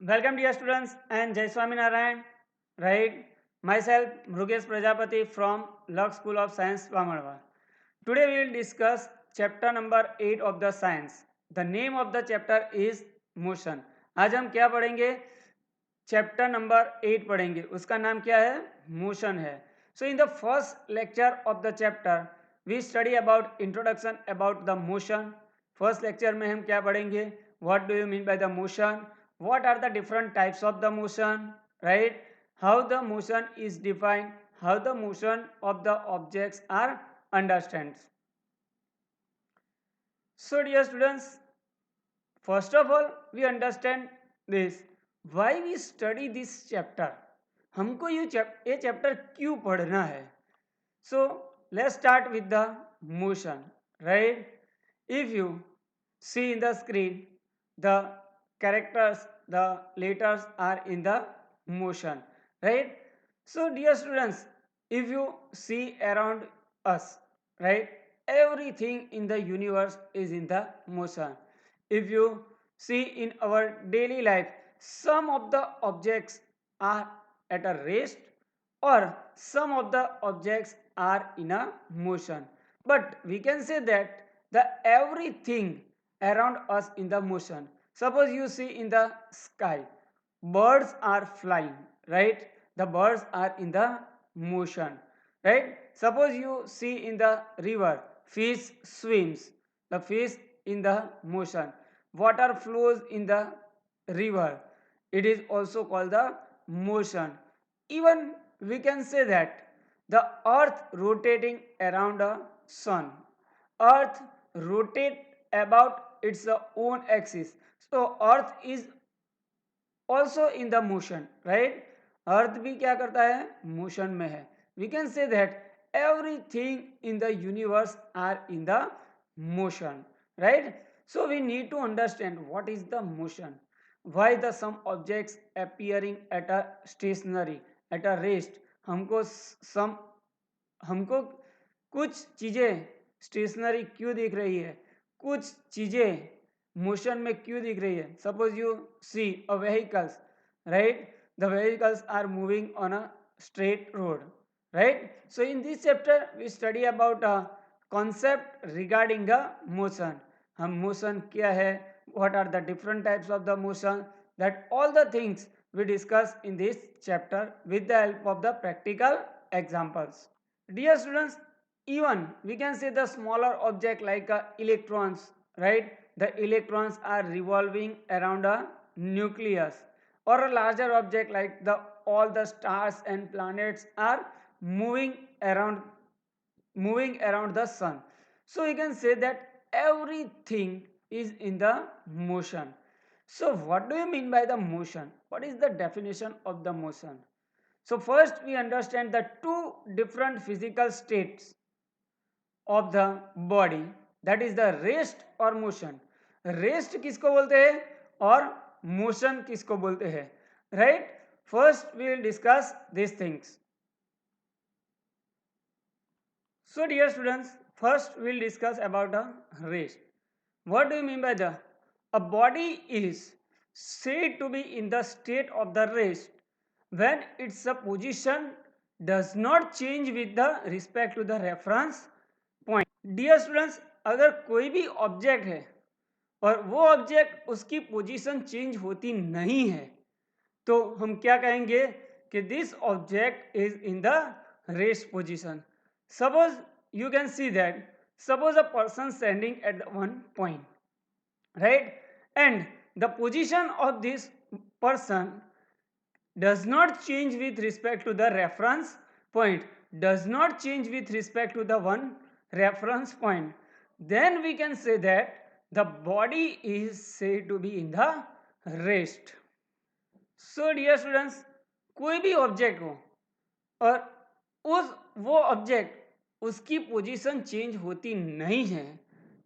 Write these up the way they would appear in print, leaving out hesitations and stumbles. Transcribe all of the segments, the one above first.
Welcome dear students and Jai Swaminarayan. Right? Myself Mrugesh Prajapati from Lux School of Science, Vamadwa. Today we will discuss chapter number 8 of the science. The name of the chapter is motion. आज हम क्या पढ़ेंगे? Chapter number 8 पढ़ेंगे. उसका नाम क्या है? Motion है. So in the first lecture of the chapter we study about introduction about the motion. First lecture में हम क्या पढ़ेंगे? What do you mean by the motion? What are the different types of the motion, right? How the motion is defined, how the motion of the objects are understood. So dear students, first of all we understand this, why we study this chapter. हमको ये chapter क्यों पढ़ना है? So let's start with the motion, right? If you see in the screen, the characters, the letters are in the motion, right? So dear students, if you see around us, right, everything in the universe is in the motion. If you see in our daily life, some of the objects are at a rest or some of the objects are in a motion, but we can say that the everything around us in the motion. Suppose you see in the sky, birds are flying, right? The birds are in the motion, right? Suppose you see in the river, fish swims, the fish in the motion. Water flows in the river, it is also called the motion. Even we can say that the earth rotating around a sun, earth rotate about its own axis, so earth is also in the motion, right? अर्थ भी क्या करता है? Motion में है. We can say that everything in the universe are in the motion, right? So we need to understand what is the motion, why the some objects appearing at a stationary, at a rest. हमको कुछ चीजें stationery क्यों दिख रही है, कुछ चीजें motion में क्यों दिख रही है? Suppose you see a vehicles, right? The vehicles are moving on a straight road, right? So in this chapter we study about a concept regarding a motion. हम motion क्या है, what are the different types of the motion, that all the things we discuss in this chapter with the help of the practical examples. Dear students, even we can say the smaller object like electrons, right? The electrons are revolving around a nucleus, or a larger object like the all the stars and planets are moving around the sun. So you can say that everything is in the motion. So what do you mean by the motion? What is the definition of the motion? So first we understand the two different physical states of the body, that is the rest और motion. Rest किसको बोलते हैं और motion किसको बोलते हैं, right? First we will discuss these things. So dear students, first we will discuss about a rest. What do you mean by the? A body is said to be in the state of the rest when its position does not change with the respect to the reference point. Dear students, अगर कोई भी object है और वो object उसकी position change होती नहीं है, तो हम क्या कहेंगे कि this object is in the rest position. Suppose you can see that, suppose a person standing at one point, right? And the position of this person does not change with respect to the reference point, does not change with respect to the one reference point, then we can say that the body is said to be in the rest. So dear students, कोई भी object हो और वो object उसकी position change होती नहीं है,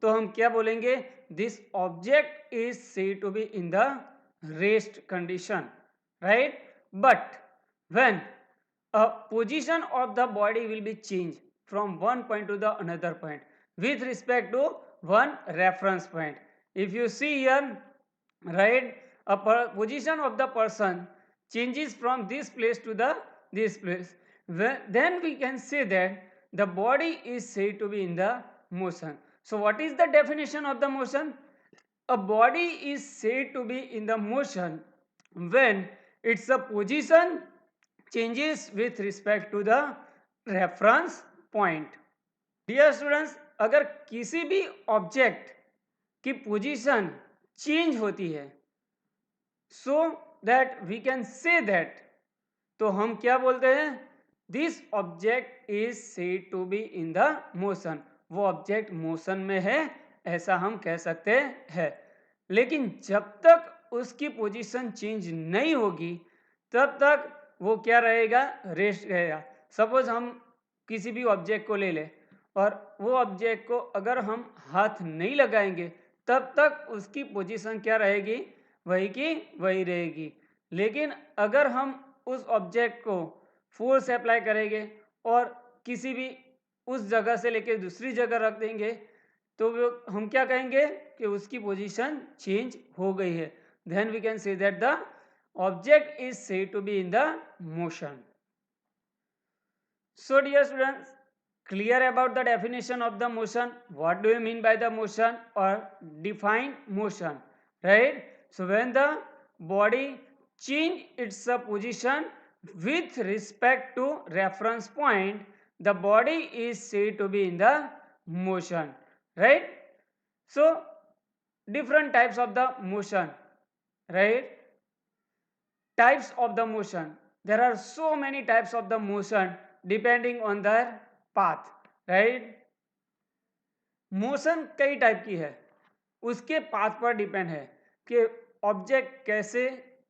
तो हम क्या बोलेंगे? This object is said to be in the rest condition, right? But when a position of the body will be changed from one point to the another point with respect to one reference point. If you see here, right, position of the person changes from this place to this place, then we can say that the body is said to be in the motion. So what is the definition of the motion? A body is said to be in the motion when its position changes with respect to the reference point. Dear students, अगर किसी भी object की position change होती है so that we can say that, तो हम क्या बोलते हैं? This object is said to be in the motion. वो ऑब्जेक्ट मोशन में है, ऐसा हम कह सकते हैं. लेकिन जब तक उसकी पोजीशन चेंज नहीं होगी तब तक वो क्या रहेगा? रेस्ट रहेगा. सपोज हम किसी भी ऑब्जेक्ट को ले लें और वो ऑब्जेक्ट को अगर हम हाथ नहीं लगाएंगे तब तक उसकी पोजीशन क्या रहेगी? वही की वही रहेगी. लेकिन अगर हम उस ऑब्जेक्ट को फोर्स अप्लाई करेंगे और किसी भी उस जगह से लेकर दूसरी जगह रख देंगे तो हम क्या कहेंगे कि उसकी पोजीशन चेंज हो गई है. Then we can say that the object is said to be in the motion. So dear students, clear about the definition of the motion? What do you mean by the motion or define motion, right? So when the body change its position with respect to reference point, the body is said to be in the motion, right? So different types of the motion, right? Types of the motion. There are so many types of the motion depending on their path, right? Motion कई type की है, उसके path पर depend है कि object कैसे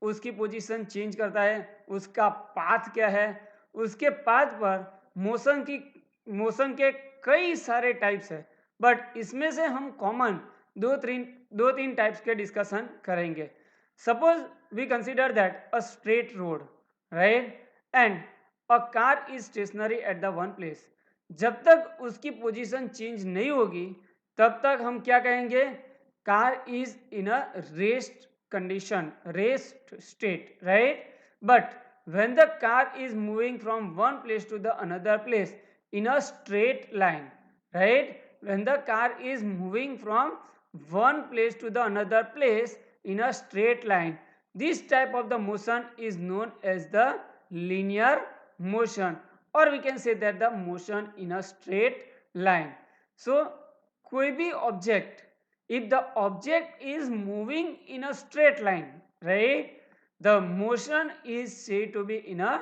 उसकी position change करता है, उसका पाथ क्या है. उसके पाथ पर मोशन के कई सारे टाइप्स है, बट इसमें से हम कॉमन दो तीन टाइप्स के डिस्कशन करेंगे. Suppose we consider that a straight road, right, and a car is stationary at the one place. जब तक उसकी पोजीशन चेंज नहीं होगी तब तक हम क्या कहेंगे? Car is in a rest condition, rest state, right? But when the car is moving from one place to the another place in a straight line, right? When the car is moving from one place to the another place in a straight line, this type of the motion is known as the linear motion, or we can say that the motion in a straight line. So कोई भी object, if the object is moving in a straight line, right, the motion is said to be in a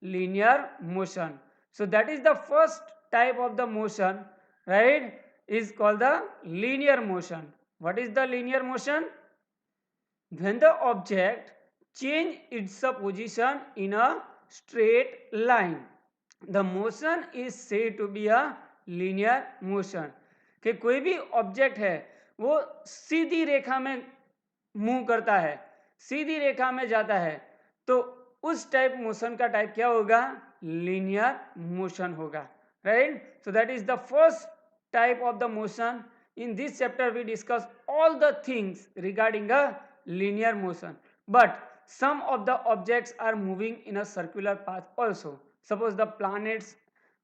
linear motion. So that is the first type of the motion, right, is called the linear motion. What is the linear motion? When the object change its position in a straight line, the motion is said to be a linear motion. कि कोई भी object है वो सीधी रेखा में move करता है, सीधी रेखा में जाता है, तो उस टाइप मोशन का टाइप क्या होगा? लीनियर मोशन होगा, right? So that is the first type of the motion. In this chapter we discuss all the things regarding a linear motion, but some of the objects are moving in a circular path also. Suppose the planets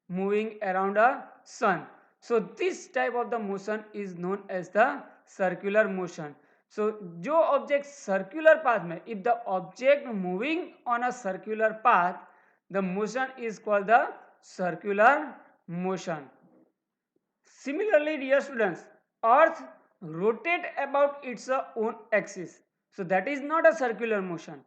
moving around a sun, so this type of the motion is known as the circular motion. So जो object circular path में, if the object moving on a circular path, the motion is called the circular motion. Similarly, dear students, Earth rotate about its own axis. So that is not a circular motion.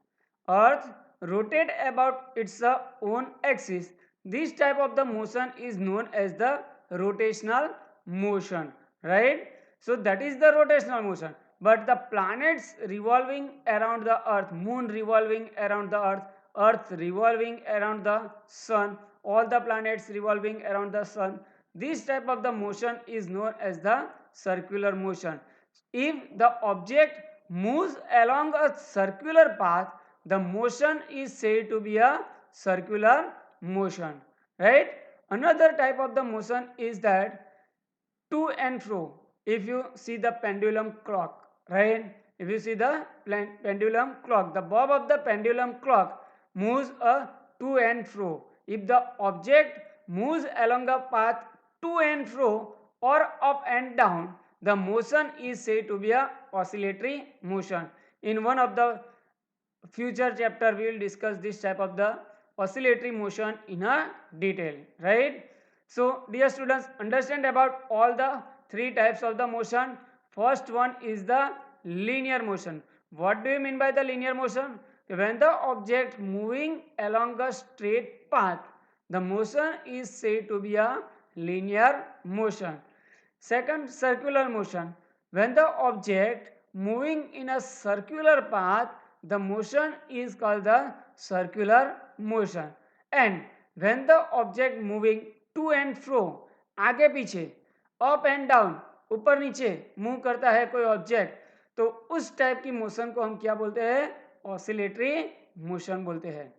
Earth rotate about its own axis. This type of the motion is known as the rotational motion, right? So that is the rotational motion. But the planets revolving around the earth, moon revolving around the earth, earth revolving around the sun, all the planets revolving around the sun, this type of the motion is known as the circular motion. If the object moves along a circular path, the motion is said to be a circular motion, right? Another type of the motion is that to and fro. If you see the pendulum clock, right, If you see the pendulum clock, the bob of the pendulum clock moves to and fro. If the object moves along a path to and fro or up and down, the motion is said to be a oscillatory motion. In one of the future chapter, we will discuss this type of the oscillatory motion in a detail, right? So dear students, understand about all the three types of the motion. First one is the linear motion. What do you mean by the linear motion? When the object moving along a straight path, the motion is said to be a linear motion. Second, circular motion. When the object moving in a circular path, the motion is called the circular motion. And when the object moving to and fro, आगे पीछे, up and down, ऊपर नीचे move करता है कोई object, तो उस type की मोशन को हम क्या बोलते हैं? ऑसिलेटरी मोशन बोलते हैं.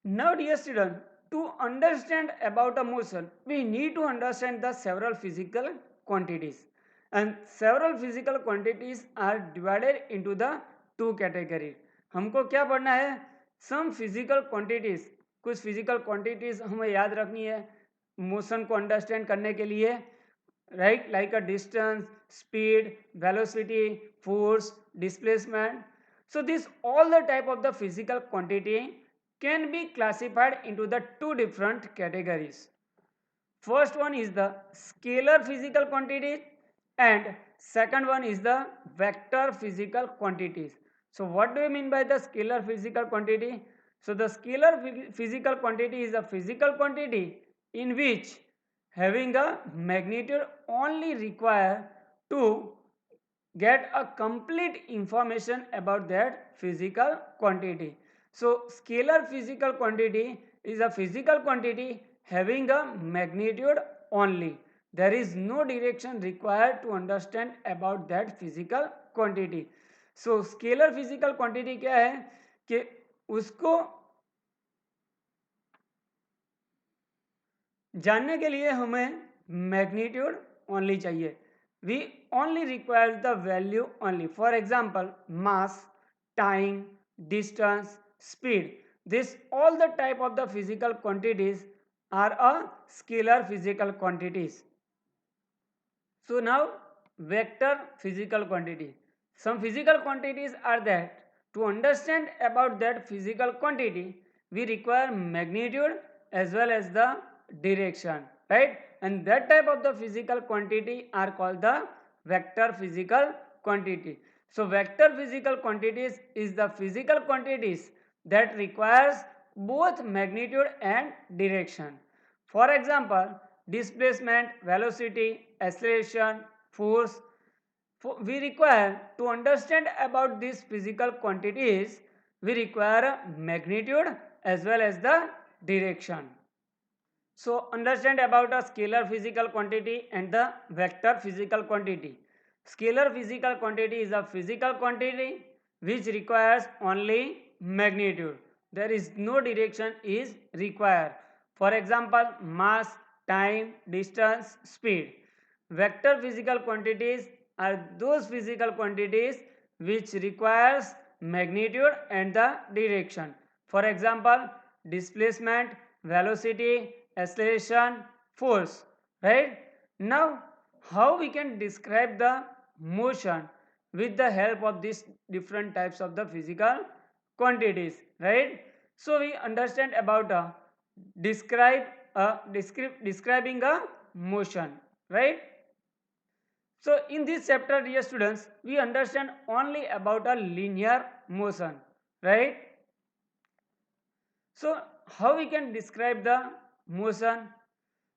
Now dear student, to understand about a motion, we need to understand the several physical quantities. And several physical quantities are divided into the two categories. हमको क्या पढ़ना है? Some physical quantities. कुछ physical quantities हमें याद रखनी है motion को अंडरस्टैंड करने के लिए, right? Like a distance, speed, velocity, force, displacement. So this all the type of the physical quantity can be classified into the two different categories. First one is the scalar physical quantities and second one is the vector physical quantities. So what do you mean by the scalar physical quantity? So the scalar physical quantity is a physical quantity in which having a magnitude only require to get a complete information about that physical quantity. So scalar physical quantity is a physical quantity having a magnitude only. There is no direction required to understand about that physical quantity. So scalar physical quantity क्या है कि उसको जानने के लिए हमें magnitude only चाहिए. We only require the value only. For example, mass, time, distance, speed. This all the type of the physical quantities are a scalar physical quantities. So now vector physical quantity. Some physical quantities are that to understand about that physical quantity we require magnitude as well as the direction, right? And that type of the physical quantity are called the vector physical quantity. So vector physical quantities is the physical quantities that requires both magnitude and direction. For example, displacement, velocity, acceleration, force. We require to understand about these physical quantities, we require magnitude as well as the direction. So understand about a scalar physical quantity and the vector physical quantity. Scalar physical quantity is a physical quantity which requires only magnitude. There is no direction is required. For example, mass, time, distance, speed. Vector physical quantities are those physical quantities which requires magnitude and the direction. For example, displacement, velocity, acceleration, force, right? Now how we can describe the motion with the help of these different types of the physical quantities, right? So we understand about describing a motion, right? So in this chapter, dear students, we understand only about a linear motion, right? So how we can describe the motion?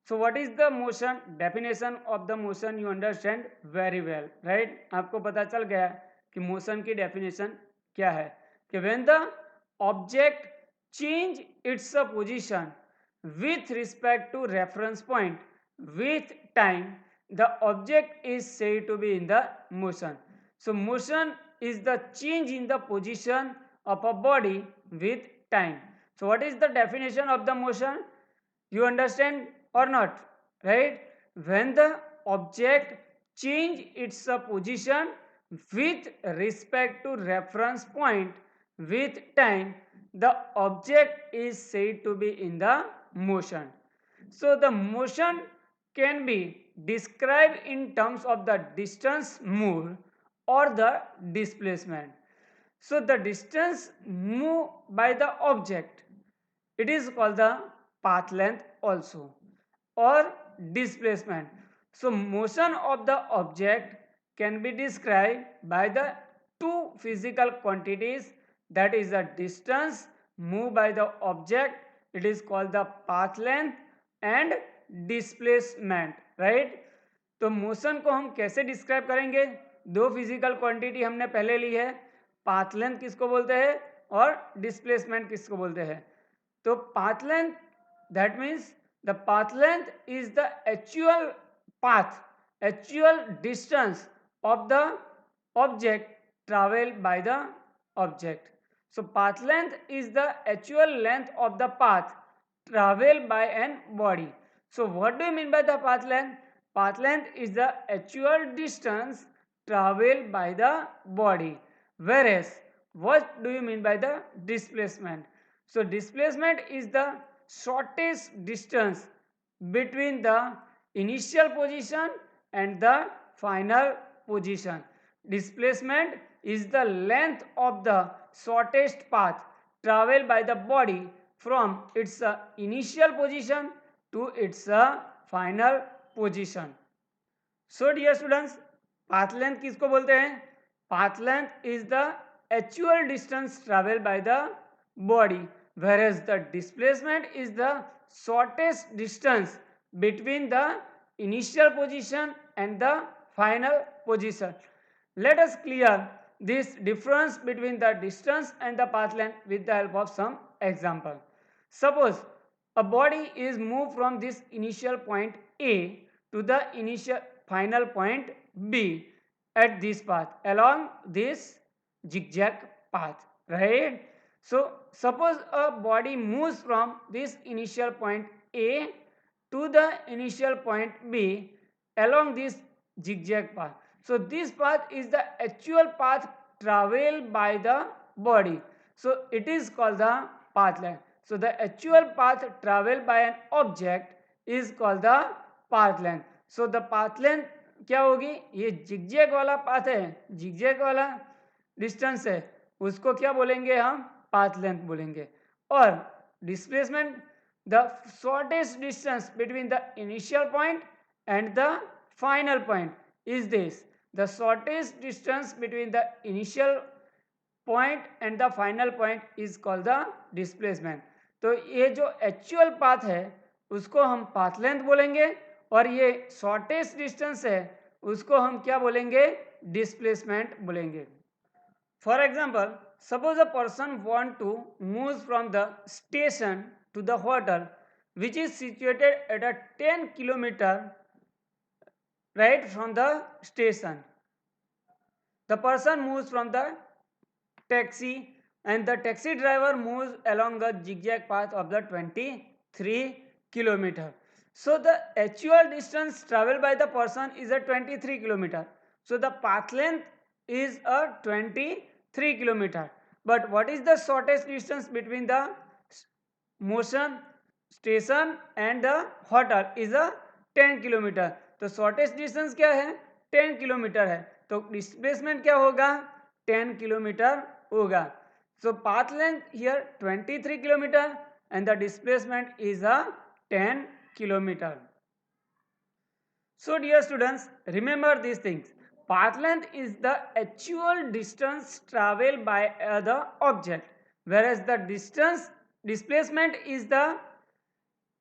So what is the motion? Definition of the motion you understand very well, right? आपको पता चल गया कि motion की definition क्या है कि when the object change its position with respect to reference point with time, the object is said to be in the motion. So motion is the change in the position of a body with time. So what is the definition of the motion? You understand or not, right? When the object change its position with respect to reference point with time, the object is said to be in the motion. So the motion can be described in terms of the distance moved or the displacement. So the distance moved by the object, it is called the path length also, or displacement. So motion of the object can be described by the two physical quantities, that is the distance moved by the object, it is called the path length, and displacement, right. तो motion को हम कैसे describe करेंगे? दो physical quantity हमने पहले ली है, path length किसको बोलते हैं और डिस्प्लेसमेंट किसको बोलते हैं. तो path length, that means the path length is the actual path, actual distance of the object traveled by the object. So path length is the actual length of the path traveled by an body. So what do you mean by the path length? Path length is the actual distance traveled by the body. Whereas what do you mean by the displacement? So displacement is the shortest distance between the initial position and the final position. Displacement is the length of the shortest path traveled by the body from its initial position to its final position. So dear students, path length किसको बोलते हैं? Path length is the actual distance traveled by the body, whereas the displacement is the shortest distance between the initial position and the final position. Let us clear this difference between the distance and the path length with the help of some example. Suppose a body is moved from this initial point A to the initial final point B at this path along this zigzag path, right? So suppose a body moves from this initial point A to the initial point B along this zigzag path. So this path is the actual path traveled by the body. So it is called the path length. So the actual path traveled by an object is called the path length. So the path length क्या होगी? ये zigzag वाला path है, zigzag वाला distance है, उसको क्या बोलेंगे हम? पाथ लेंथ बोलेंगे. और displacement, the shortest distance between the initial point and the final point is this. The shortest distance between the initial point and the final point is called the displacement. तो ये जो actual path है उसको हम path length बोलेंगे और ये shortest distance है उसको हम क्या बोलेंगे? डिस्प्लेसमेंट बोलेंगे. For example, suppose a person want to move from the station to the hotel which is situated at a 10 kilometer right from the station. The person moves from the taxi and the taxi driver moves along the zigzag path of the 23 kilometer. So the actual distance traveled by the person is a 23 kilometer. So the path length is a 23 kilometer. But what is the shortest distance between the motion station and the hotel is a 10 kilometre. तो shortest distance क्या है? 10 kilometre है. तो displacement क्या होगा? 10 kilometre होगा. So path length here 23 kilometer and the displacement is a 10 kilometer. So dear students, remember these things. Path length is the actual distance traveled by the object, whereas the distance displacement is the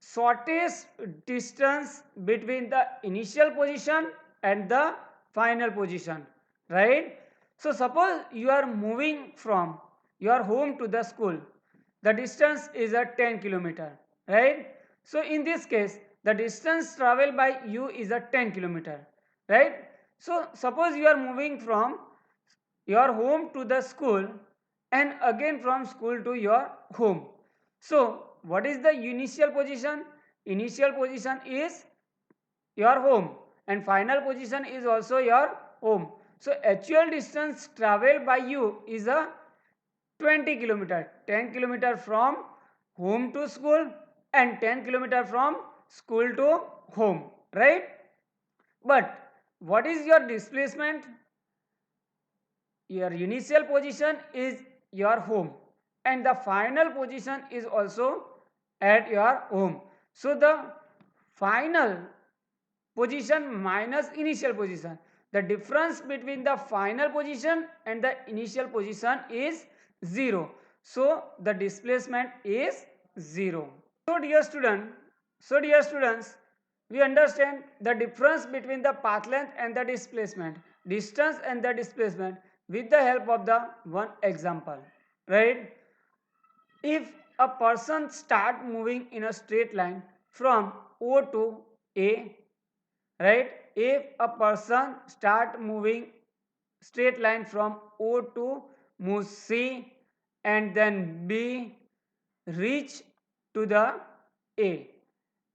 shortest distance between the initial position and the final position, right? So suppose you are moving from your home to the school. The distance is a 10 kilometer, right? So in this case, the distance traveled by you is a 10 kilometer, right? So suppose you are moving from your home to the school and again from school to your home. So what is the initial position? Initial position is your home and final position is also your home. So actual distance traveled by you is a 20 kilometer, 10 kilometer from home to school and 10 kilometer from school to home, right? But what is your displacement? Your initial position is your home and the final position is also at your home. So the final position minus initial position, the difference between the final position and the initial position is 0. So the displacement is 0. So dear students, we understand the difference between the path length and the displacement, distance and the displacement with the help of the one example, right? If a person start moving in a straight line from O to A, right? If a person start moving straight line from O to move C and then B, reach to the A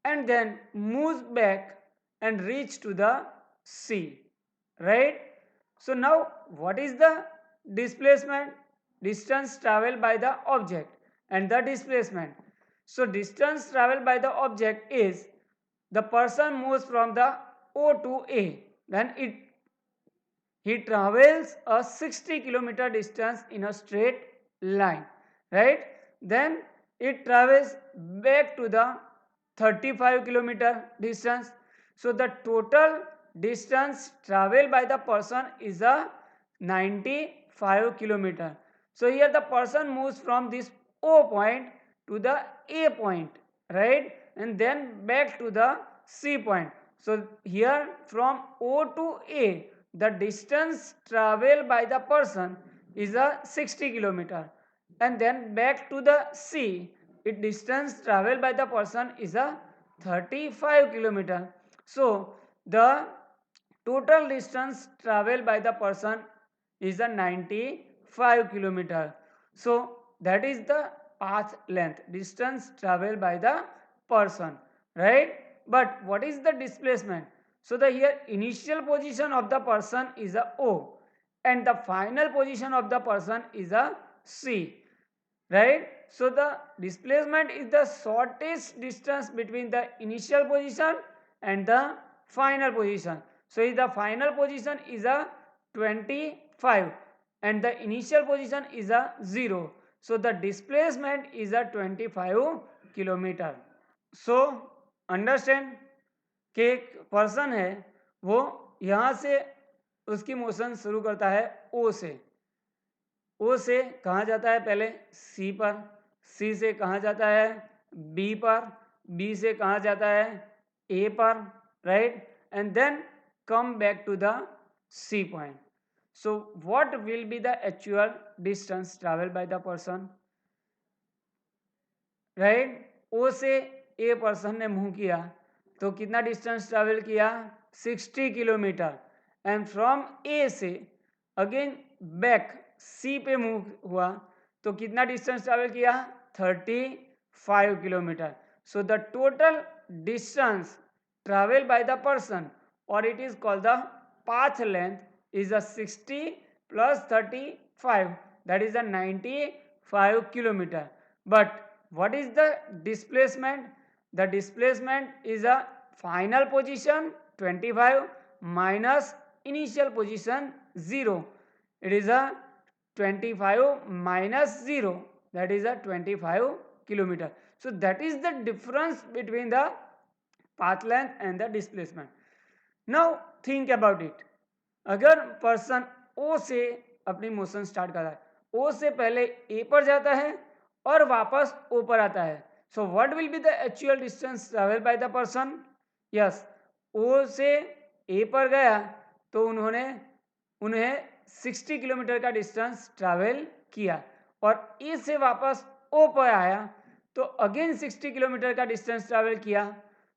and then moves back and reach to the C, right? So now what is the displacement? Distance traveled by the object and the displacement. So distance traveled by the object is the person moves from the O to A, then he travels a 60 kilometer distance in a straight line, right? Then it travels back to the 35 kilometer distance. So the total distance traveled by the person is a 95 kilometer. So here the person moves from this O point to the A point, right? And then back to the C point. So here from O to A, the distance traveled by the person is a 60 kilometer, and then back to the C, it distance traveled by the person is a 35 kilometer. So the total distance traveled by the person is a 95 kilometer. So that is the path length, distance traveled by the person, right? But what is the displacement? So the here initial position of the person is a O and the final position of the person is a C, right? So the displacement is the shortest distance between the initial position and the final position. So if the final position is a 25 and the initial position is a 0, so the displacement is a 25 kilometer. So understand कि एक person है वो यहाँ से उसकी motion शुरू करता है ओ से, ओ से कहाँ जाता है पहले सी पर, सी से कहाँ जाता है बी पर, बी से कहाँ जाता है ए पर, right? And then come back to the C point. So what will be the actual distance traveled by the person? Right? O से A पर्सन ने मूव किया तो कितना डिस्टेंस ट्रैवल किया 60 किलोमीटर एंड फ्रॉम ए से again back सी पे move हुआ तो कितना डिस्टेंस ट्रैवल किया 35 kilometre. So the total distance travel by the person or it is called the path length is a 60 plus 35, that is a 95 kilometer. But what is the displacement? The displacement is a final position 25 minus initial position 0. It is a 25 minus 0, that is a 25 kilometer. So that is the difference between the path length and the displacement. Now think about it. अगर person ओ से अपनी motion start कर रहा है, ओ से पहले ए पर जाता है और वापस ओ पर आता है, so what will be the actual distance travel by the person? Yes, O से ए पर गया तो उन्हें 60 किलोमीटर का डिस्टेंस ट्रैवल किया और ए से वापस ओ पर आया तो अगेन 60 किलोमीटर का डिस्टेंस ट्रैवल किया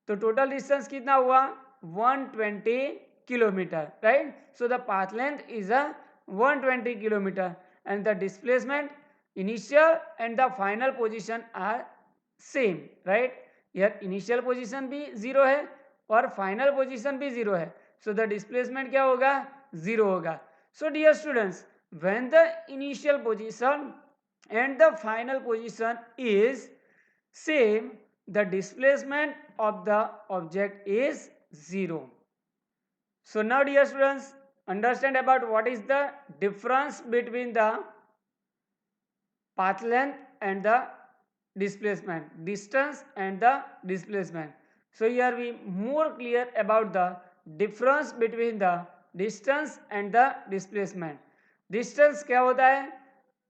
तो टोटल डिस्टेंस कितना हुआ 120 kilometer, right? So the path length is a 120 kilometer and the displacement initial and the final position are same, right? Here initial position भी 0 है और final position भी 0 है, so the displacement क्या होगा 0 होगा. So dear students, when the initial position and the final position is same, the displacement of the object is 0. So now dear students, understand about what is the difference between the path length and the displacement, distance and the displacement. So here we more clear about the difference between the distance and the displacement. Distance क्या होता है?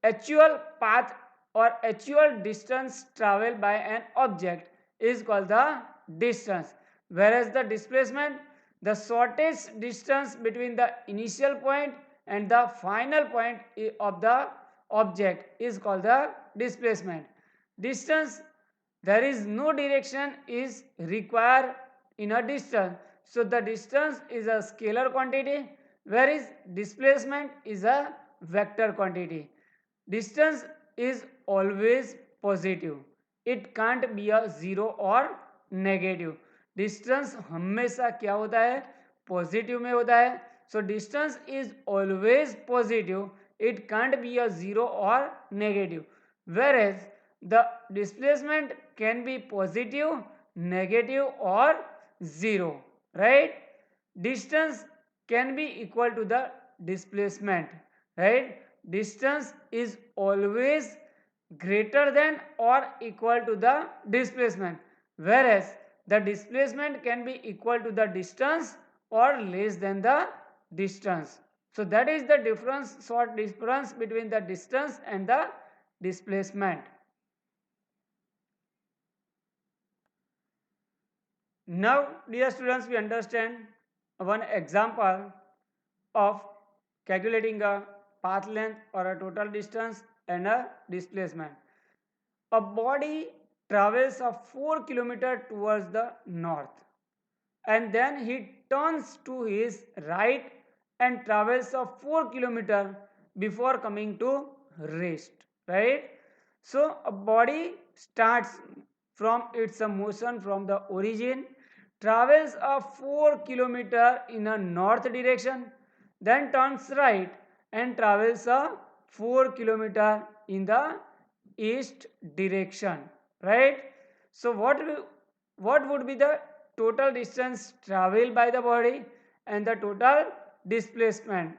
Actual path or actual distance traveled by an object is called the distance, whereas the displacement, the shortest distance between the initial point and the final point of the object is called the displacement. Distance, there is no direction is required in a distance, so the distance is a scalar quantity, whereas displacement is a vector quantity. Distance is always positive, it can't be a zero or negative. Distance हमेशा क्या होता है? Positive में होता है. So distance is always positive, it can't be a zero or negative, whereas the displacement can be positive, negative or zero, right? Distance can be equal to the displacement, right? Distance is always greater than or equal to the displacement, whereas the displacement can be equal to the distance or less than the distance. So that is the difference, short difference between the distance and the displacement. Now dear students, we understand one example of calculating a path length or a total distance and a displacement. A body travels a 4 kilometer towards the north, and then he turns to his right and travels a 4 kilometer before coming to rest, right? So a body starts from its motion from the origin, travels a 4 kilometer in a north direction, then turns right and travels a 4 kilometer in the east direction, right? So what would be the total distance traveled by the body and the total displacement?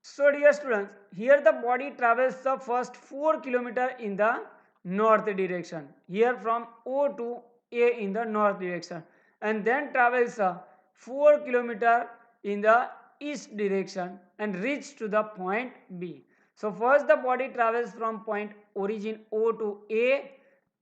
So dear students, here the body travels the first 4 kilometer in the north direction, here from O to A in the north direction, and then travels a 4 kilometer in the east direction and reach to the point B. So first the body travels from point origin O to A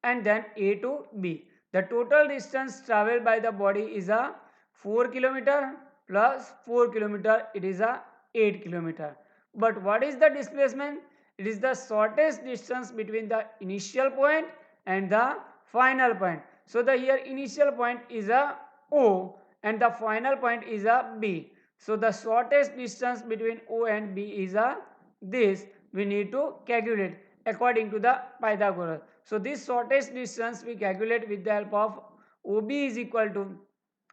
and then A to B. The total distance traveled by the body is a 4 kilometer plus 4 kilometer, it is a 8 kilometer. But what is the displacement? It is the shortest distance between the initial point and the final point. So the here initial point is a O and the final point is a B. So the shortest distance between O and B is a this we need to calculate according to the Pythagoras. So this shortest distance we calculate with the help of OB is equal to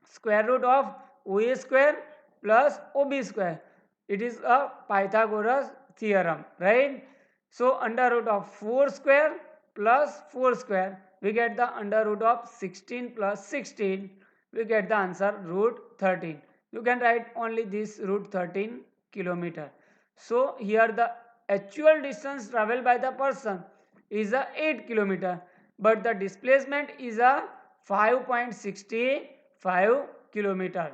square root of OA square plus OB square. It is a Pythagoras theorem, right? So under root of 4 square plus 4 square, we get the under root of 16 plus 16, we get the answer root 13. You can write only this root 13 kilometer. So here the actual distance traveled by the person is a 8 kilometer, but the displacement is a 5.65 kilometer.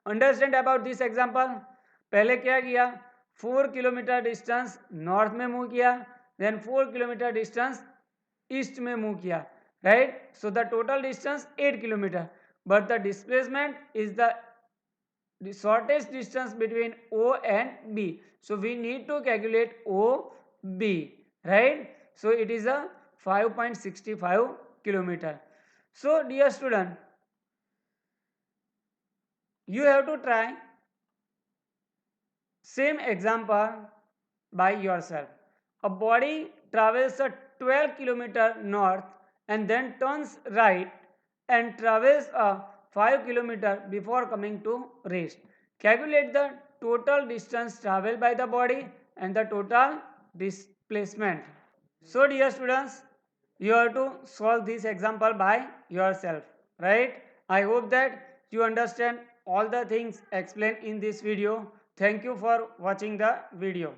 Understand about this example. पहले क्या किया? 4 kilometre distance north में move किया, then 4 kilometre distance east में move किया, right? So the total distance 8 kilometre, but the displacement is the shortest distance between O and B. So we need to calculate OB, right? So it is a 5.65 kilometer. So dear student, you have to try same example by yourself. A body travels a 12 kilometer north and then turns right and travels a 5 kilometer before coming to rest. Calculate the total distance traveled by the body and the total displacement. So dear students, you have to solve this example by yourself, right? I hope that you understand all the things explained in this video. Thank you for watching the video.